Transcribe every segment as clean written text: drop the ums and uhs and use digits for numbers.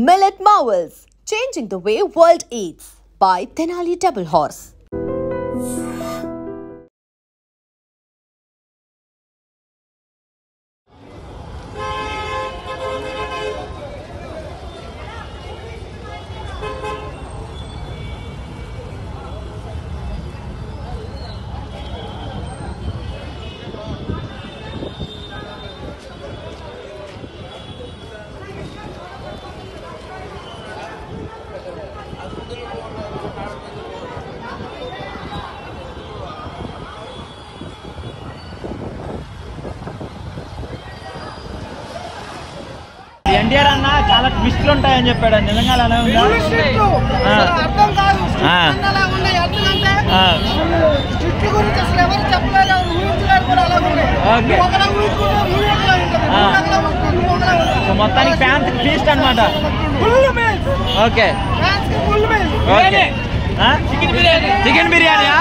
Millet Marvels, changing the way world eats by Tenali Double Horse. NTR అన్న చాలా ట్విస్ట్లు ఉంటాయని చెప్పాడు. నిజంగా అలానే ఉందా? మొత్తానికి ఫ్యాన్స్ ట్విస్ట్ అనమాట. ఓకే ఓకే చికెన్ బిర్యానీయా?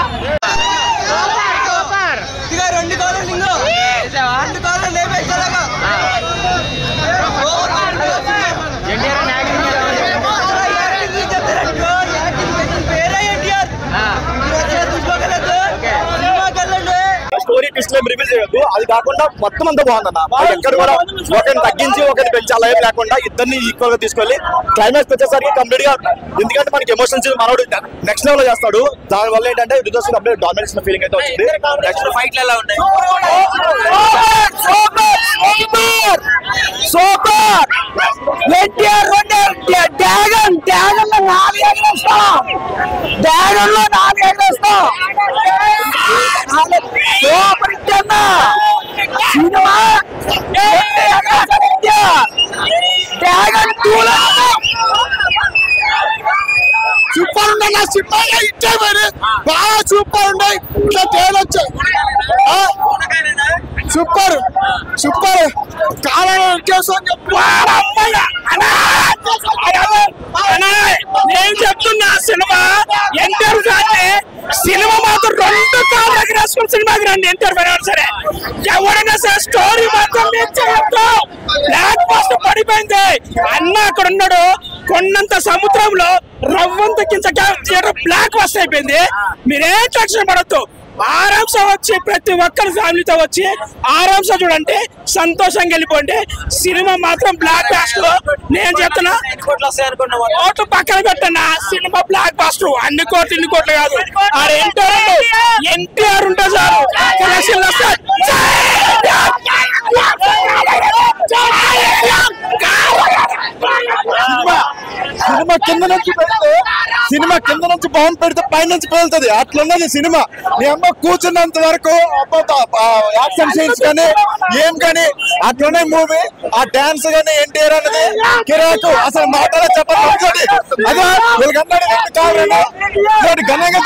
స్టోరీ ట్విస్ట్ లో రివీల్ చేయొద్దు. అది కాకుండా మొత్తం అంతా బాగుందన్న. ఎక్కడ కూడా ఒకరిని తగ్గించి ఒకరిని పెంచి అలా ఏం లేకుండా ఇద్దరిని ఈక్వల్ గా తీసుకెళ్ళి క్లైమాక్స్ వచ్చేసరికి కంప్లీట్ గా, ఎందుకంటే మనకి ఎమోషన్స్ మనోడు నెక్స్ట్ లెవెల్ చేస్తాడు. దాని వల్ల ఏంటంటే కంప్లీట్ డామినేషన్ ఫీలింగ్ అయితే వచ్చింది. నెక్స్ట్ ఫైట్లు ఎలా ఉన్నాయి? సూపర్ సూపర్ ఉండే ఇచ్చే మరి బాగా సూపర్ ఉన్నాయి. ఇట్లా తేలొచ్చు. సూపర్ సూపర్ కాలం నేను చెప్తున్నా. సినిమా ఎన్టీఆర్ గారిని సినిమా మాత్రం 2 కాళ్ళు ఎగరేసుకుని సినిమాకి రండి. ఎన్టీఆర్ అయినా సరే ఎవరైనా సరే స్టోరీ మాత్రం బ్లాక్ బస్టర్ పడిపోయింది అన్న. అక్కడ ఉన్నాడు కొండంత సముద్రంలో రవ్వంత కింద బ్లాక్ బస్టర్ అయిపోయింది. మీరేం టెన్షన్ పడద్దు. ఆరాంసా వచ్చి ప్రతి ఒక్కరి ఫ్యామిలీతో వచ్చి ఆరాంసా చూడండి, సంతోషంగా వెళ్ళిపోండి. సినిమా మాత్రం బ్లాక్ బాస్టర్. నేను చెప్తున్నా, ఓటు పక్కన పెట్టన్నా, సినిమా బ్లాక్ బాస్టర్. అన్ని కోట్లు ఇన్ని కోట్లు కాదు. ఎన్టీఆర్ ఉంటే చాలు. సినిమా కింద నుంచి పెడితే కింద నుంచి బాంబు పెడితే పై నుంచి పేలుతుంది. అట్లున్నది సినిమా. మీ అమ్మ కూర్చున్నంత వరకు యాక్షన్ సీన్స్ కానీ ఏం కానీ అట్లున్నాయి మూవీ. ఆ డాన్స్ కానీ ఎన్టీఆర్ అన్నది కిరాకు. అసలు మాటలో చెప్పండి. అదే ఘనంగా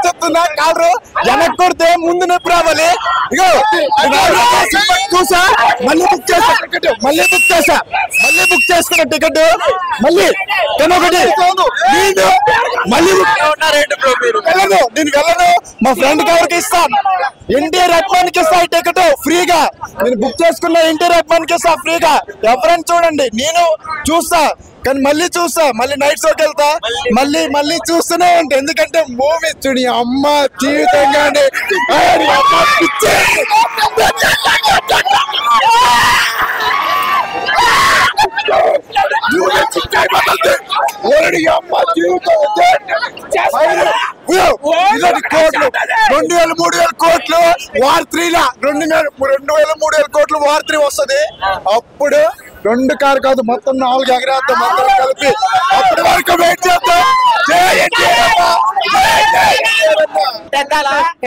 చెప్తున్నా కాదు. వెనక్కి కొడితే ముందు నొప్పి రావాలి. ఇగో చూసా, మళ్ళీ బుక్ చేసుకున్న టికెట్ మళ్ళీ నేను వెళ్ళను. మా ఫ్రెండ్ ఎవరికి ఇస్తాను, ఎన్టీఆర్ అభిమానికి ఇస్తా ఈ టికెట్ ఫ్రీగా. నేను బుక్ చేసుకున్న ఎన్టీఆర్ అభిమానికి ఇస్తా ఫ్రీగా. ఎవరైనా చూడండి, నేను చూస్తా కానీ మళ్ళీ నైట్ షోకి వెళ్తా. మళ్ళీ చూస్తూనే ఉంటా. ఎందుకంటే మూవీ చూడి అమ్మ జీవితంగానే కోట్లు 2,000-3,000 కోట్లు వార్ 3 2,000-3,000 కోట్లు వార్ 3 వస్తుంది. అప్పుడు 2 కారు కాదు మొత్తం 4 ఎగరేద్దాం అందరం కలిపి. అప్పటి వరకు వెయిట్ చేద్దాం.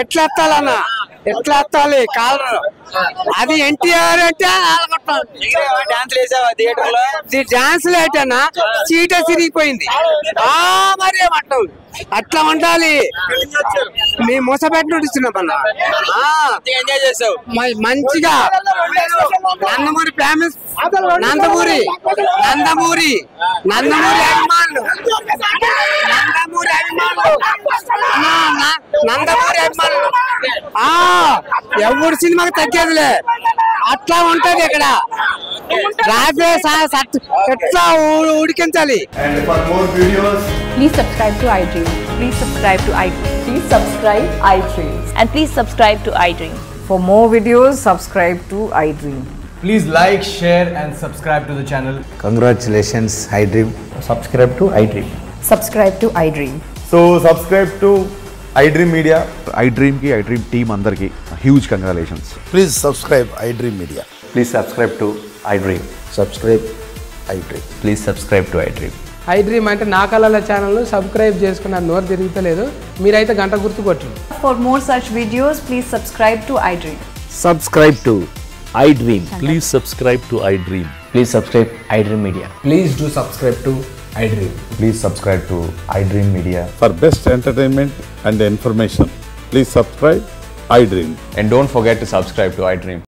ఎట్లా ఎత్తాలన్నా, ఎట్లా ఎత్తాలి కాలర్? అది ఎన్టీఆర్ అంటే డాన్స్ లేటన్నా సీట సిరిగిపోయింది. మరి ఏమంటావు? అట్లా ఉండాలి. మేము మోసపేట నుండి ఇస్తున్నామన్నా. మంచిగా నందమూరి ఫేమస్, నందమూరి అభిమానులు, ఎవరి సినిమాకి తగ్గేదిలే. అట్లా ఉంటది ఇక్కడ. రాత్రి ఎట్లా ఉడికించాలి. And for more videos, Please subscribe to iDream. Please subscribe to iDream. Please subscribe iDream. And please subscribe to iDream. For more videos, subscribe to iDream. please like, share and subscribe to the channel. Congratulations, iDream. Subscribe to iDream. Subscribe to iDream. So subscribe to iDream Media. iDream ki iDream team andarki huge congratulations. Please subscribe iDream Media. Please subscribe to iDream. Subscribe iDream. Please subscribe to iDream. iDream అంటే నా కళల channel subscribe చేసుకున్న నోరు తిరుగుతలేదు. మీరైతే గంట గుర్తు కొట్టండి. For more such videos, please subscribe to iDream. Subscribe to iDream. Please subscribe to iDream. Please subscribe iDream Media. Please do subscribe to iDream. Please subscribe to iDream Media. For best entertainment and information, please subscribe iDream. And don't forget to subscribe to iDream.